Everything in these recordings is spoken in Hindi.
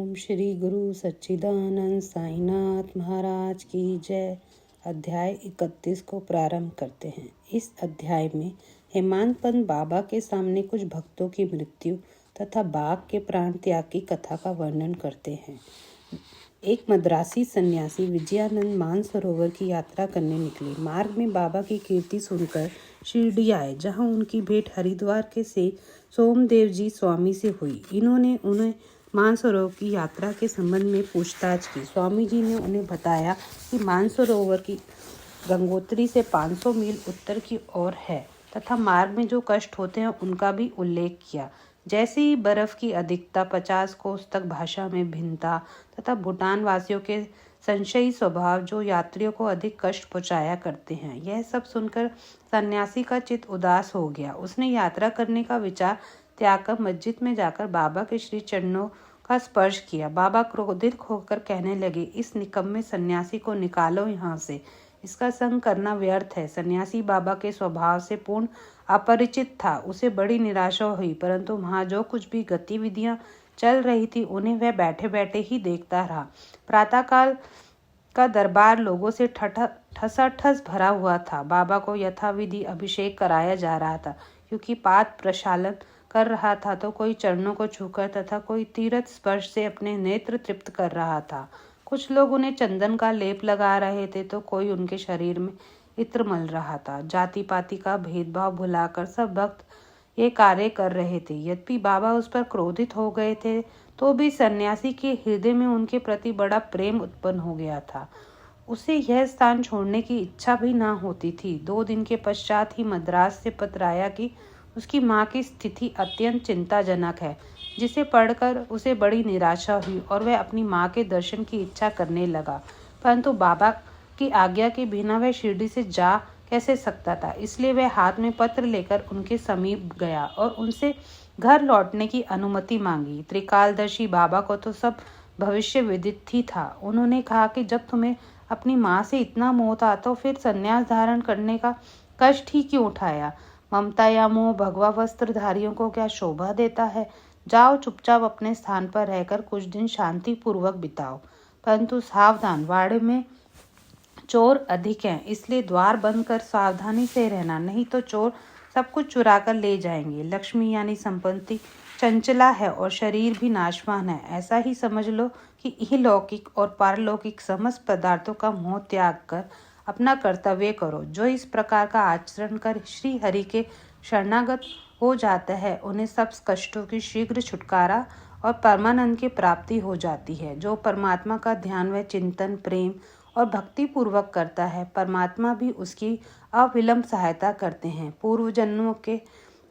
ओम श्री गुरु सच्चिदानंद साईनाथ महाराज की जय। अध्याय 31 को प्रारंभ करते हैं। इस अध्याय में हेमांत पंत बाबा के सामने कुछ भक्तों की मृत्यु तथा बाघ के प्राण त्याग की कथा का वर्णन करते हैं। एक मद्रासी सन्यासी विजयानंद मानसरोवर की यात्रा करने निकले। मार्ग में बाबा की कीर्ति सुनकर शिरडी आए, जहां उनकी भेंट हरिद्वार के से सोमदेव जी स्वामी से हुई। इन्होंने उन्हें मानसरोवर की यात्रा के संबंध में पूछताछ की। स्वामी जी ने उन्हें बताया कि मानसरोवर की गंगोत्री से 500 मील उत्तर की ओर है तथा मार्ग में जो कष्ट होते हैं उनका भी उल्लेख किया, जैसे ही बर्फ की अधिकता, 50 कोस तक भाषा में भिन्नता तथा भूटान वासियों के संशयी स्वभाव जो यात्रियों को अधिक कष्ट पहुंचाया करते हैं। यह सब सुनकर सन्यासी का चित्त उदास हो गया। उसने यात्रा करने का विचार त्याग कर मस्जिद में जाकर बाबा के श्री चरणों का स्पर्श किया। बाबा क्रोधित होकर कहने लगे, इस निकम्मे सन्यासी को निकालो यहाँ से, इसका संग करना व्यर्थ है। सन्यासी बाबा के स्वभाव से पूर्ण अपरिचित था। उसे बड़ी निराशा हुई, परंतु वहाँ जो कुछ भी गतिविधियां चल रही थी उन्हें वह बैठे बैठे ही देखता रहा। प्रातःकाल का दरबार लोगों से ठसाठस भरा हुआ था। बाबा को यथाविधि अभिषेक कराया जा रहा था, क्योंकि पाद प्रक्षालन कर रहा था तो कोई चरणों को छूकर तथा कोई तीर्थ स्पर्श से अपने नेत्र तृप्त कर रहा था। कुछ लोग उन्हें चंदन का लेप लगा रहे थे तो कोई उनके शरीर में इत्र मल रहा था। जाति पाति का भेदभाव भुलाकर सब भक्त ये कार्य कर रहे थे। यद्यपि बाबा उस पर क्रोधित हो गए थे तो भी सन्यासी के हृदय में उनके प्रति बड़ा प्रेम उत्पन्न हो गया था। उसे यह स्थान छोड़ने की इच्छा भी ना होती थी। 2 दिन के पश्चात ही मद्रास से पत्र आया कि उसकी माँ की स्थिति अत्यंत चिंताजनक है, जिसे पढ़कर उसे बड़ी निराशा हुई और वह अपनी माँ के दर्शन की इच्छा करने लगा। परंतु बाबा की आज्ञा के बिना वह शिरडी से जा कैसे सकता था, इसलिए वह हाथ में पत्र लेकर उनके समीप गया और उनसे घर लौटने की अनुमति मांगी। त्रिकालदर्शी बाबा को तो सब भविष्य विदित ही था। उन्होंने कहा कि जब तुम्हें अपनी माँ से इतना मोह था तो फिर संन्यास धारण करने का कष्ट ही क्यों उठाया। ममता या मोह भगवा वस्त्रधारियों को क्या शोभा देता है। जाओ, चुपचाप अपने स्थान पर रहकर कुछ दिन शांति पूर्वक बिताओ, परंतु सावधान, वाड़े में चोर अधिक हैं, इसलिए द्वार बंद कर सावधानी से रहना, नहीं तो चोर सब कुछ चुरा कर ले जाएंगे। लक्ष्मी यानी संपत्ति चंचला है और शरीर भी नाशवान है। ऐसा ही समझ लो कि इहलौकिक और पारलौकिक समस्त पदार्थों का मोह त्याग कर अपना कर्तव्य करो। जो इस प्रकार का आचरण कर श्री हरि के शरणागत हो जाता है, उन्हें सब कष्टों की शीघ्र छुटकारा और परमानंद की प्राप्ति हो जाती है। जो परमात्मा का ध्यान व चिंतन प्रेम और भक्ति पूर्वक करता है, परमात्मा भी उसकी अविलंब सहायता करते हैं। पूर्व जन्मों के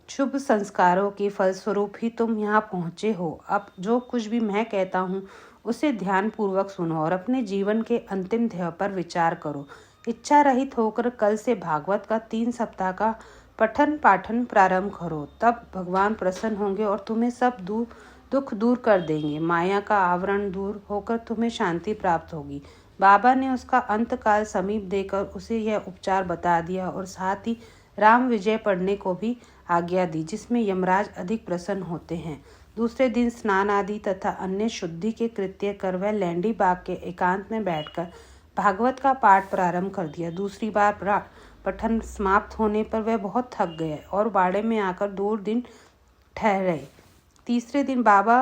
शुभ संस्कारों के फलस्वरूप ही तुम यहाँ पहुँचे हो। अब जो कुछ भी मैं कहता हूँ उसे ध्यान पूर्वक सुनो और अपने जीवन के अंतिम ध्येय पर विचार करो। इच्छा रहित होकर कल से भागवत का 3 सप्ताह का पठन पाठन प्रारंभ करो। तब भगवान प्रसन्न होंगे और तुम्हें सब दुख दूर कर देंगे। माया का आवरण दूर होकर तुम्हें शांति प्राप्त होगी। बाबा ने उसका अंतकाल समीप देकर उसे यह उपचार बता दिया और साथ ही राम विजय पढ़ने को भी आज्ञा दी, जिसमें यमराज अधिक प्रसन्न होते हैं। दूसरे दिन स्नान आदि तथा अन्य शुद्धि के कृत्य कर वह लैंडी बाग के एकांत में बैठकर भागवत का पाठ प्रारंभ कर दिया। दूसरी बार पठन समाप्त होने पर वह बहुत थक गए और बाड़े में आकर 2 दिन ठहरे। तीसरे दिन बाबा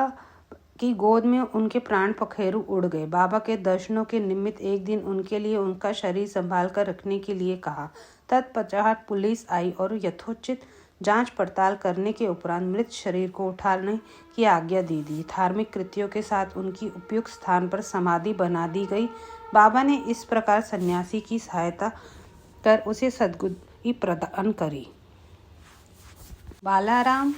की गोद में उनके प्राण पखेरु उड़ गए। बाबा के दर्शनों के निमित्त एक दिन उनके लिए उनका शरीर संभाल कर रखने के लिए कहा। तत्पश्चात पुलिस आई और यथोचित जांच पड़ताल करने के उपरांत मृत शरीर को उठाने की आज्ञा दे दी। धार्मिक कृत्यों के साथ उनकी उपयुक्त स्थान पर समाधि बना दी गई। बाबा ने इस प्रकार सन्यासी की सहायता कर उसे सद्गति प्रदान करी। बालाराम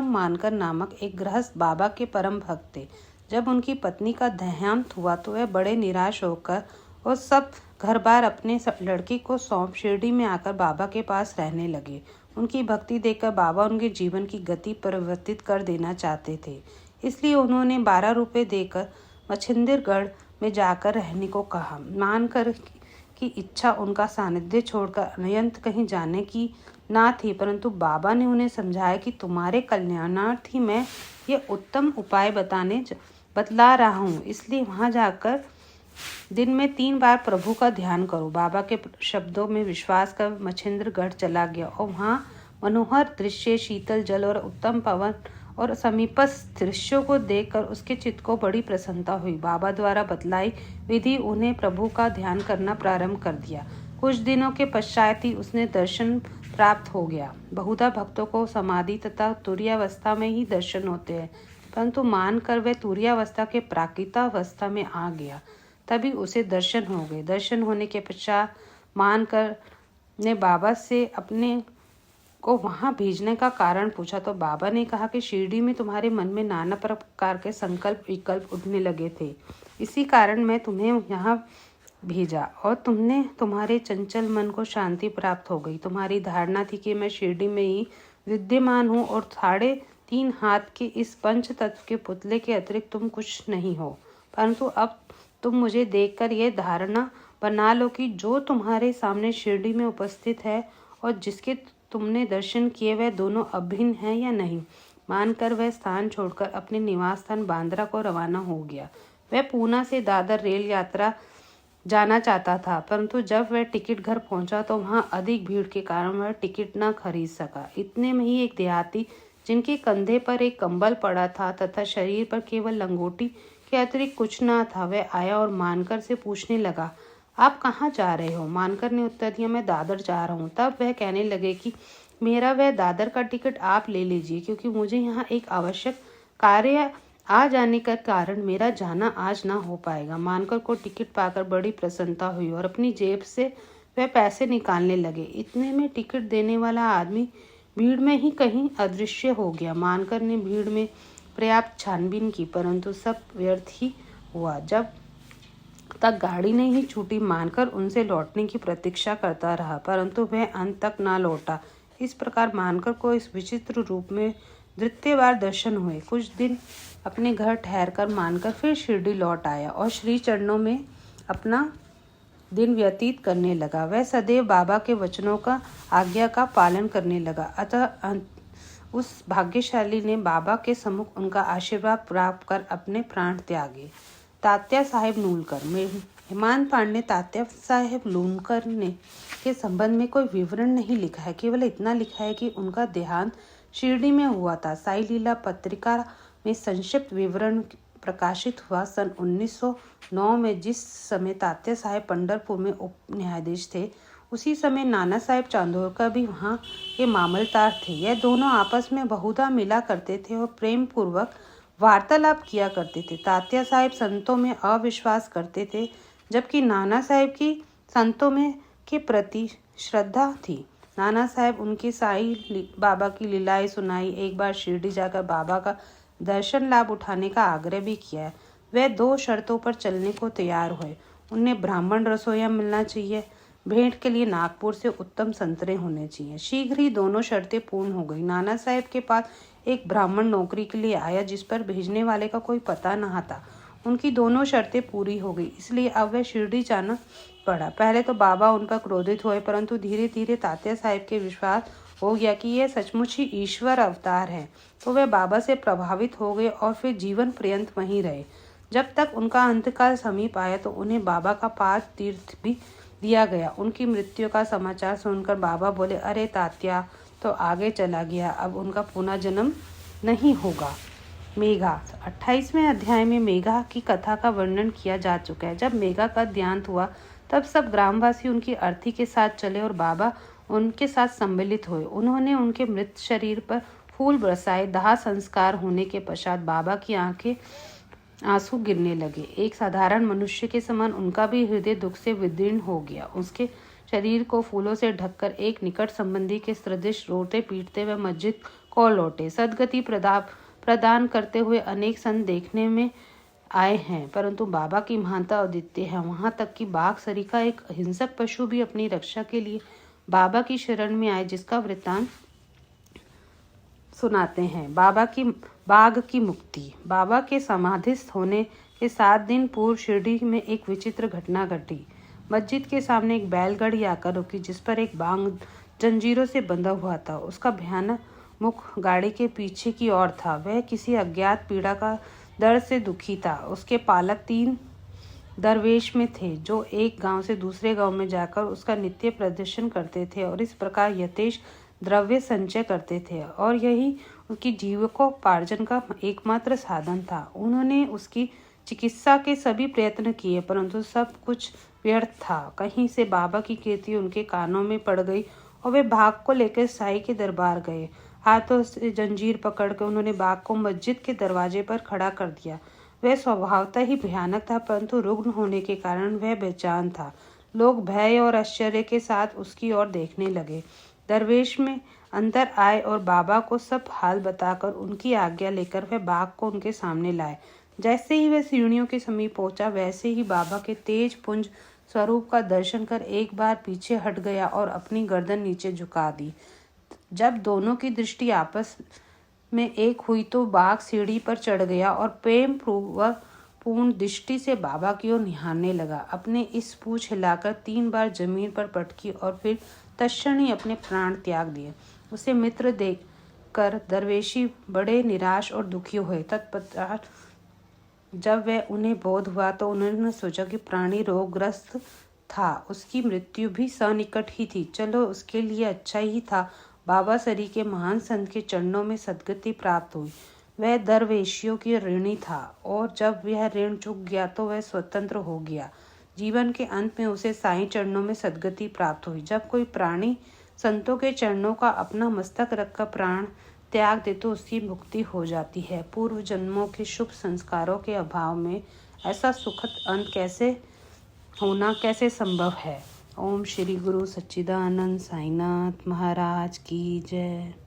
मानकर नामक एक गृहस्थ बाबा के परम भक्त थे। जब उनकी पत्नी का देहांत हुआ तो वह बड़े निराश होकर और सब घर बार अपने लड़की को सौंप शिरडी में आकर बाबा के पास रहने लगे। उनकी भक्ति देखकर बाबा उनके जीवन की गति परिवर्तित कर देना चाहते थे, इसलिए उन्होंने 12 रुपये देकर मच्छिंद्रगढ़ में जाकर रहने को कहा। मानकर की इच्छा उनका सानिध्य छोड़कर अन्यंत कहीं जाने की ना थी, परंतु बाबा ने उन्हें समझाया कि तुम्हारे कल्याणार्थ ही मैं ये उत्तम उपाय बताने बतला रहा हूँ, इसलिए वहाँ जाकर दिन में 3 बार प्रभु का ध्यान करो। बाबा के शब्दों में विश्वास कर मच्छिंद्रगढ़ चला गया और वहाँ मनोहर दृश्य, शीतल जल और उत्तम पवन और समीपस्थ दृश्यों को देखकर उसके चित्त को बड़ी प्रसन्नता हुई। बाबा द्वारा बतलाई विधि उन्हें प्रभु का ध्यान करना प्रारंभ कर दिया। कुछ दिनों के पश्चात ही उसने दर्शन प्राप्त हो गया। बहुधा भक्तों को समाधि तथा तुरीयावस्था में ही दर्शन होते हैं, परंतु मानकर वह तुरीयावस्था के प्राकृतावस्था में आ गया, तभी उसे दर्शन हो गए। दर्शन होने के पश्चात मानकर ने बाबा से अपने को वहां भेजने का कारण पूछा, तो बाबा ने कहा कि शिरडी में तुम्हारे मन में नाना प्रकार के संकल्प विकल्प उठने लगे थे, इसी कारण मैं तुम्हें यहाँ भेजा और तुम्हारे चंचल मन को शांति प्राप्त हो गई। तुम्हारी धारणा थी कि मैं शिरडी में ही विद्यमान हूँ और 3.5 हाथ के इस पंच तत्व के पुतले के अतिरिक्त तुम कुछ नहीं हो, परंतु अब तुम मुझे देखकर यह धारणा बना लो कि जो तुम्हारे सामने शिरडी में उपस्थित है और जिसके तुमने दर्शन किए वह दोनों अभिन्न है या नहीं। मानकर वह स्थान छोड़कर अपने निवास स्थान बांद्रा को रवाना हो गया। वह पूना से दादर रेल यात्रा जाना चाहता था, परंतु जब वह टिकट घर पहुंचा तो वहां अधिक भीड़ के कारण वह टिकट न खरीद सका। इतने में ही एक देहाती, जिनके कंधे पर एक कंबल पड़ा था तथा शरीर पर केवल लंगोटी के अतिरिक्त कुछ न था, वह आया और मानकर से पूछने लगा, आप कहाँ जा रहे हो? मानकर ने उत्तर दिया, मैं दादर जा रहा हूँ। तब वह कहने लगे कि मेरा वह दादर का टिकट आप ले लीजिए, क्योंकि मुझे यहाँ एक आवश्यक कार्य आ जाने का कारण मेरा जाना आज ना हो पाएगा। मानकर को टिकट पाकर बड़ी प्रसन्नता हुई और अपनी जेब से वह पैसे निकालने लगे। इतने में टिकट देने वाला आदमी भीड़ में ही कहीं अदृश्य हो गया। मानकर ने भीड़ में पर्याप्त छानबीन की, परंतु सब व्यर्थ ही हुआ। जब तक गाड़ी नहीं ही छूटी, मानकर उनसे लौटने की प्रतीक्षा करता रहा, परंतु वह अंत तक ना लौटा। इस प्रकार मानकर को इस विचित्र रूप में द्वितीय बार दर्शन हुए। कुछ दिन अपने घर ठहरकर मानकर फिर शिरडी लौट आया और श्री चरणों में अपना दिन व्यतीत करने लगा। वह सदैव बाबा के वचनों का आज्ञा का पालन करने लगा। अतः उस भाग्यशाली ने बाबा के सम्मुख उनका आशीर्वाद प्राप्त कर अपने प्राण त्यागे। तात्या साहेब नूलकर में हेमांत पांडे तात्या साहेब लूनकर ने के संबंध में कोई विवरण नहीं लिखा है, केवल इतना लिखा है कि उनका देहांत शिरडी में हुआ था। साई लीला पत्रिका में संक्षिप्त विवरण प्रकाशित हुआ। सन 1909 में जिस समय तात्या साहेब पंढरपुर में उप न्यायाधीश थे, उसी समय नाना साहेब चांदोरकर भी वहाँ के मामलतार थे। यह दोनों आपस में बहुधा मिला करते थे और प्रेम पूर्वक वार्तालाप किया करते थे। तात्या साहेब संतों में अविश्वास करते थे, जबकि नाना साहेब की संतों में के प्रति श्रद्धा थी। नाना साहेब उनके साईं बाबा की लीलाएं सुनाई। एक बार शिरडी जाकर बाबा का दर्शन लाभ उठाने का आग्रह भी किया। वे 2 शर्तों पर चलने को तैयार हुए। उन्हें ब्राह्मण रसोइया मिलना चाहिए, भेंट के लिए नागपुर से उत्तम संतरे होने चाहिए। शीघ्र ही दोनों शर्तें पूर्ण हो गई। नाना साहेब के पास एक ब्राह्मण नौकरी के लिए आया, जिस पर भेजने वाले का कोई पता न था। उनकी दोनों शर्तें पूरी हो गई, इसलिए अब वह शिरडी जाना पड़ा। पहले तो बाबा उन पर क्रोधित हुए, परंतु धीरे धीरे तात्या साहेब के विश्वास हो गया कि यह सचमुच ही ईश्वर अवतार है, तो वे बाबा से प्रभावित हो गए और फिर जीवन पर्यंत वहीं रहे। जब तक उनका अंतकाल समीप आया तो उन्हें बाबा का पाद तीर्थ भी दिया गया। उनकी मृत्यु का समाचार सुनकर बाबा बोले, अरे तात्या तो आगे चला गया, अब उनका पुनः जन्म नहीं होगा। मेघा 28वें अध्याय में मेघा की कथा का वर्णन किया जा चुका है। जब मेघा का देहांत हुआ तब सब ग्रामवासी उनकी अर्थी के साथ चले और बाबा उनके साथ सम्मिलित हुए। उन्होंने उनके मृत शरीर पर फूल बरसाए। दाह संस्कार होने के पश्चात बाबा की आंखें आंसू गिरने लगे। एक साधारण मनुष्य के समान उनका भी हृदय दुख से विदीर्ण हो गया। उसके शरीर को फूलों से ढककर एक निकट संबंधी के सदृश रोते पीटते हुए मस्जिद को लौटे। सदगति प्रदान करते हुए अनेक संत देखने में आए हैं, परंतु बाबा की महानता अद्वितीय है। वहां तक कि बाघ सरीखा एक हिंसक पशु भी अपनी रक्षा के लिए बाबा की शरण में आए, जिसका वृत्तांत सुनाते हैं। बाघ की मुक्ति। बाबा के समाधिस्थ होने के 7 दिन पूर्व शिरडी में एक विचित्र घटना घटी। मस्जिद के सामने एक बैलगाड़ी आकर रुकी, जिस पर एक बाघ जंजीरों से बंधा हुआ था। उसका भयानक मुख गाड़ी के पीछे की ओर था। वह किसी अज्ञात पीड़ा का दर्द से दुखी था। उसके पालक 3 दरवेश में थे जो एक गांव से दूसरे गांव में जाकर उसका नित्य प्रदर्शन करते थे और इस प्रकार यथेष्ट द्रव्य संचय करते थे और यही उनकी जीविकोपार्जन का एकमात्र साधन था। उन्होंने उसकी चिकित्सा के सभी प्रयत्न किए परंतु सब कुछ व्यर्थ था। कहीं से बाबा की कीर्ति उनके कानों में पड़ गई और वे बाघ को लेकर साई के दरबार गए। हाथों से जंजीर पकड़कर उन्होंने बाघ को मस्जिद के दरवाजे पर खड़ा कर दिया। वह स्वभावतः ही भयानक था परंतु रुग्ण होने के कारण वह बेजान था। लोग भय और आश्चर्य के साथ उसकी ओर देखने लगे। दरवेश में अंदर आए और बाबा को सब हाल बताकर उनकी आज्ञा लेकर वह बाघ को उनके सामने लाए। जैसे ही वह सीढ़ियों के समीप पहुंचा वैसे ही बाबा के तेज पुंज स्वरूप का दर्शन कर एक बार पीछे हट गया और अपनी गर्दन नीचे झुका दी। जब दोनों की दृष्टि आपस में एक हुई तो बाघ सीढ़ी पर चढ़ गया और प्रेम पूर्ण दृष्टि से बाबा की ओर निहारने लगा। अपने इस पूंछ हिलाकर 3 बार जमीन पर पटकी और फिर तत्क्षण ही अपने प्राण त्याग दिए। उसे मित्र देखकर दरवेशी बड़े निराश और दुखी हुए। तत्पश्चात जब वह उन्हें बोध हुआ तो उन्होंने सोचा कि प्राणी रोगग्रस्त था, उसकी मृत्यु भी सनिकट ही थी। चलो उसके लिए अच्छा ही था बाबा सरी के महान संत के चरणों में सद्गति प्राप्त हुई। वह दरवेशियों की ऋणी था और जब वह ऋण चुक गया तो वह स्वतंत्र हो गया। जीवन के अंत में उसे साईं चरणों में सद्गति प्राप्त हुई। जब कोई प्राणी संतों के चरणों का अपना मस्तक रखकर प्राण त्याग दे तो उसकी मुक्ति हो जाती है। पूर्व जन्मों के शुभ संस्कारों के अभाव में ऐसा सुखद अंत कैसे संभव है। ओम श्री गुरु सच्चिदानंद साईनाथ महाराज की जय।